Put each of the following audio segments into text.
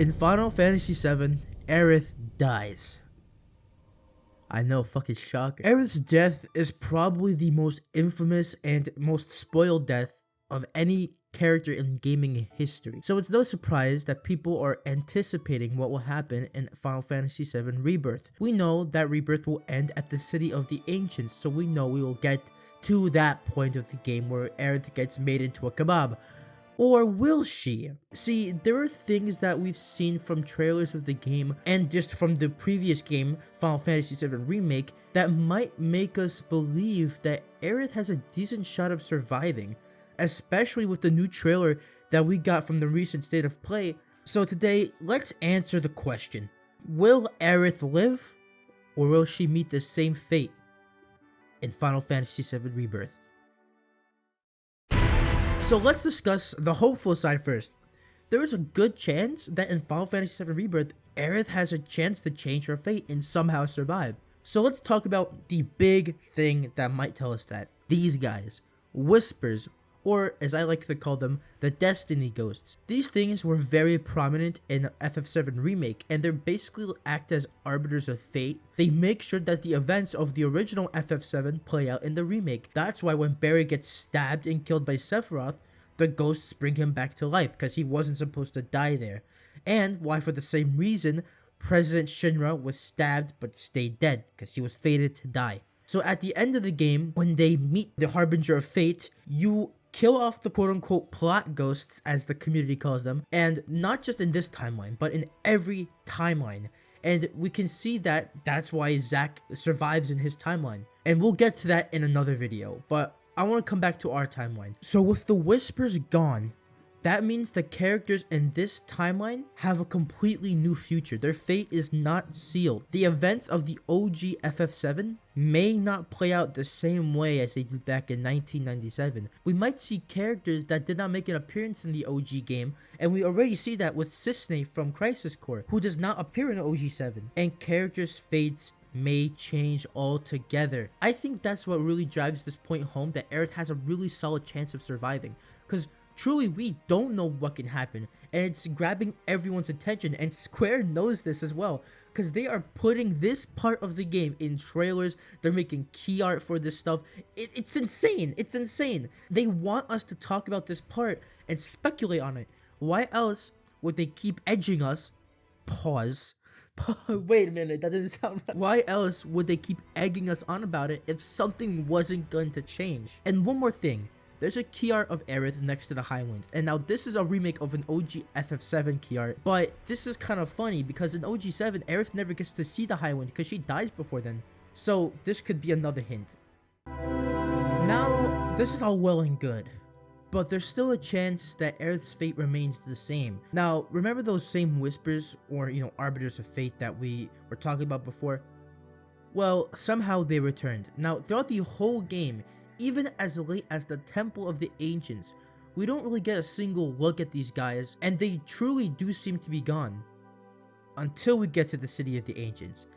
In Final Fantasy VII, Aerith dies. I know, fucking shocker. Aerith's death is probably the most infamous and most spoiled death of any character in gaming history. So it's no surprise that people are anticipating what will happen in Final Fantasy VII Rebirth. We know that Rebirth will end at the City of the Ancients, so we know we will get to that point of the game where Aerith gets made into a kebab. Or will she? See, there are things that we've seen from trailers of the game and just from the previous game, Final Fantasy VII Remake, that might make us believe that Aerith has a decent shot of surviving, especially with the new trailer that we got from the recent State of Play. So today, let's answer the question. Will Aerith live, or will she meet the same fate in Final Fantasy VII Rebirth? So let's discuss the hopeful side first. There is a good chance that in Final Fantasy VII Rebirth, Aerith has a chance to change her fate and somehow survive. So let's talk about the big thing that might tell us that. These guys, Whispers, or as I like to call them, the Destiny Ghosts. These things were very prominent in FF7 Remake, and they basically act as arbiters of fate. They make sure that the events of the original FF7 play out in the remake. That's why when Barry gets stabbed and killed by Sephiroth, the ghosts bring him back to life, because he wasn't supposed to die there. And why, for the same reason, President Shinra was stabbed but stayed dead, because he was fated to die. So at the end of the game, when they meet the Harbinger of Fate, you kill off the quote-unquote plot ghosts, as the community calls them, and not just in this timeline, but in every timeline. And we can see that that's why Zack survives in his timeline. And we'll get to that in another video, but I want to come back to our timeline. So with the Whispers gone, that means the characters in this timeline have a completely new future. Their fate is not sealed. The events of the OG FF7 may not play out the same way as they did back in 1997. We might see characters that did not make an appearance in the OG game, and we already see that with Cissnei from Crisis Core, who does not appear in OG7. And characters' fates may change altogether. I think that's what really drives this point home, that Aerith has a really solid chance of surviving, because truly, we don't know what can happen, and it's grabbing everyone's attention, and Square knows this as well, because they are putting this part of the game in trailers. They're making key art for this stuff. It's insane. It's insane. They want us to talk about this part and speculate on it. Why else would they keep edging us? Pause. Wait a minute, that didn't sound right. Why else would they keep egging us on about it if something wasn't going to change? And one more thing. There's a key art of Aerith next to the Highwind, and now this is a remake of an OG FF7 key art, but this is kind of funny because in OG7, Aerith never gets to see the Highwind because she dies before then, so this could be another hint. Now, this is all well and good, but there's still a chance that Aerith's fate remains the same. Now, remember those same Whispers, or Arbiters of Fate that we were talking about before? Well, somehow they returned. Now, throughout the whole game, even as late as the Temple of the Ancients, we don't really get a single look at these guys, and they truly do seem to be gone. Until we get to the City of the Ancients,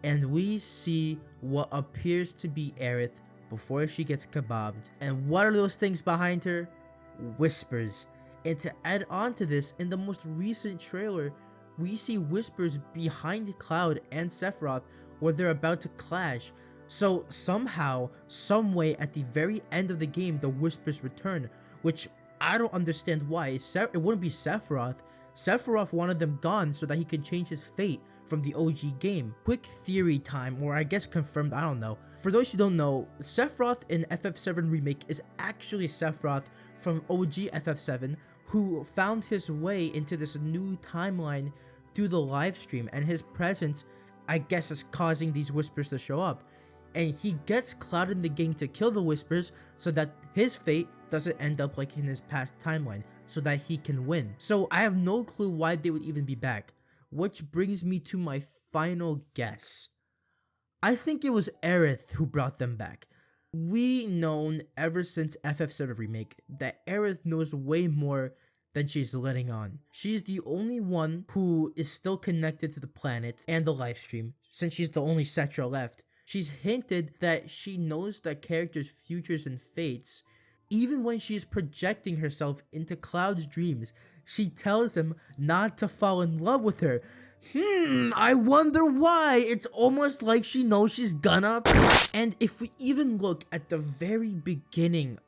and we see what appears to be Aerith before she gets kebabbed. And what are those things behind her? Whispers. And to add on to this, in the most recent trailer, we see Whispers behind Cloud and Sephiroth where they're about to clash. So somehow, someway, at the very end of the game, the Whispers return, which I don't understand why. It wouldn't be Sephiroth. Sephiroth wanted them gone so that he can change his fate from the OG game. Quick theory time, or I guess confirmed, I don't know. For those who don't know, Sephiroth in FF7 Remake is actually Sephiroth from OG FF7, who found his way into this new timeline through the live stream, and his presence, I guess, is causing these Whispers to show up. And he gets Cloud in the game to kill the Whispers so that his fate doesn't end up like in his past timeline, so that he can win. So I have no clue why they would even be back, which brings me to my final guess. I think it was Aerith who brought them back. We known ever since FF7 Remake that Aerith knows way more than she's letting on. She's the only one who is still connected to the planet and the livestream, since she's the only Cetra left. She's hinted that she knows the characters' futures and fates, even when she's projecting herself into Cloud's dreams, she tells him not to fall in love with her. I wonder why. It's almost like she knows she's gonna. And if we even look at the very beginning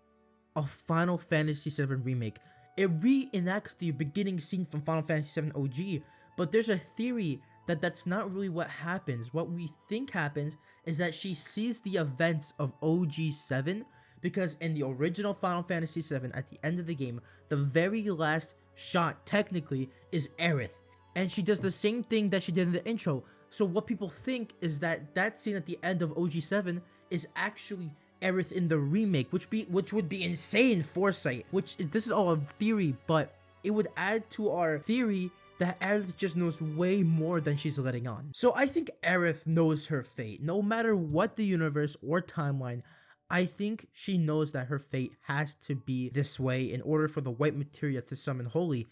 of Final Fantasy VII Remake, it reenacts the beginning scene from Final Fantasy VII OG, but there's a theory that that's not really what happens. What we think happens is that she sees the events of OG 7, because in the original Final Fantasy VII, at the end of the game, the very last shot technically is Aerith, and she does the same thing that she did in the intro. So what people think is that that scene at the end of OG 7 is actually Aerith in the remake, which would be insane foresight. This is all a theory, but it would add to our theory that Aerith just knows way more than she's letting on. So I think Aerith knows her fate. No matter what the universe or timeline, I think she knows that her fate has to be this way in order for the white materia to summon Holy,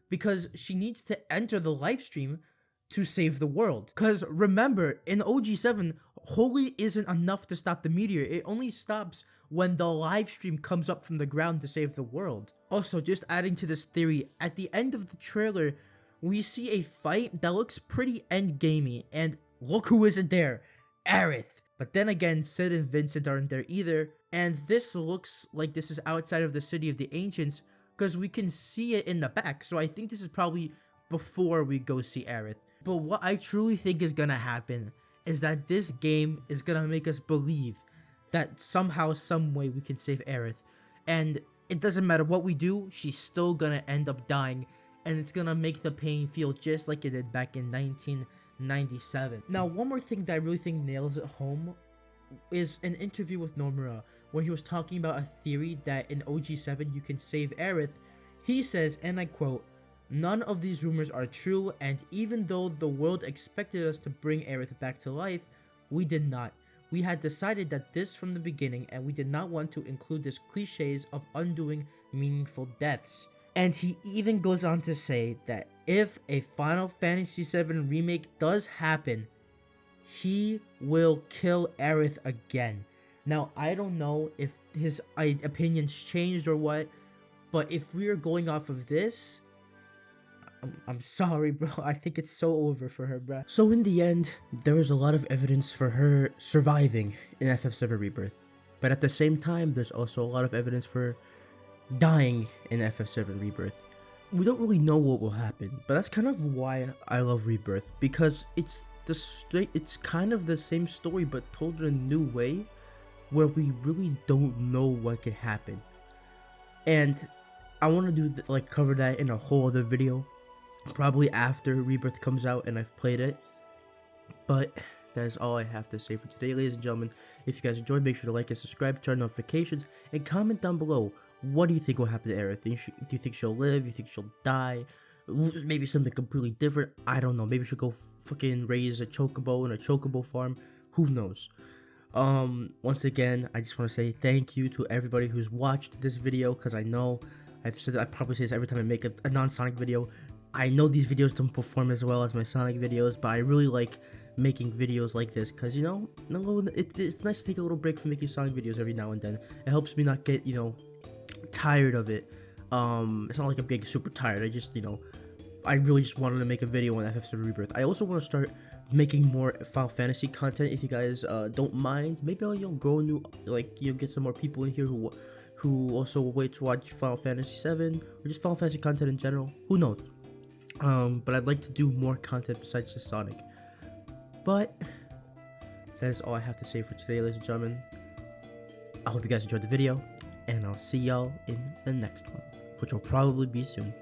because she needs to enter the life stream to save the world. Because remember, in OG7, Holy isn't enough to stop the meteor. It only stops when the live stream comes up from the ground to save the world. Also, just adding to this theory, at the end of the trailer, we see a fight that looks pretty endgamey, and look who isn't there, Aerith. But then again, Sid and Vincent aren't there either, and this looks like this is outside of the City of the Ancients, because we can see it in the back, so I think this is probably before we go see Aerith. But what I truly think is gonna happen is that this game is gonna make us believe that somehow, some way we can save Aerith, and it doesn't matter what we do, she's still gonna end up dying, and it's gonna make the pain feel just like it did back in 1997. Now, one more thing that I really think nails it home is an interview with Nomura, where he was talking about a theory that in OG7 you can save Aerith. He says, and I quote, "None of these rumors are true, and even though the world expected us to bring Aerith back to life, we did not. We had decided that this from the beginning, and we did not want to include these cliches of undoing meaningful deaths." And he even goes on to say that if a Final Fantasy VII Remake does happen, he will kill Aerith again. Now, I don't know if his opinions changed or what, but if we are going off of this, I'm sorry, bro. I think it's so over for her, bro. So in the end, there was a lot of evidence for her surviving in FF7 Rebirth. But at the same time, there's also a lot of evidence for dying in FF7 Rebirth. We don't really know what will happen, but that's kind of why I love Rebirth, because it's kind of the same story but told in a new way, where we really don't know what could happen. And I want to do cover that in a whole other video, probably after Rebirth comes out and I've played it. But that is all I have to say for today, ladies and gentlemen. If you guys enjoyed, make sure to like and subscribe, turn on notifications, and comment down below. What do you think will happen to Aerith? Do you think she'll live? Do you think she'll die? Maybe something completely different? I don't know. Maybe she'll go fucking raise a chocobo in a chocobo farm. Who knows? Once again, I just want to say thank you to everybody who's watched this video, because I know I probably say this every time I make a non-Sonic video. I know these videos don't perform as well as my Sonic videos, but I really like making videos like this, because, you know, it's nice to take a little break from making Sonic videos every now and then. It helps me not get, tired of it. It's not like I'm getting super tired. I really just wanted to make a video on FF7 Rebirth. I also want to start making more Final Fantasy content, if you guys don't mind. Maybe I'll grow new, get some more people in here who also wait to watch Final Fantasy 7 or just Final Fantasy content in general. Who knows? But I'd like to do more content besides just Sonic. But that is all I have to say for today, ladies and gentlemen. I hope you guys enjoyed the video, and I'll see y'all in the next one, which will probably be soon.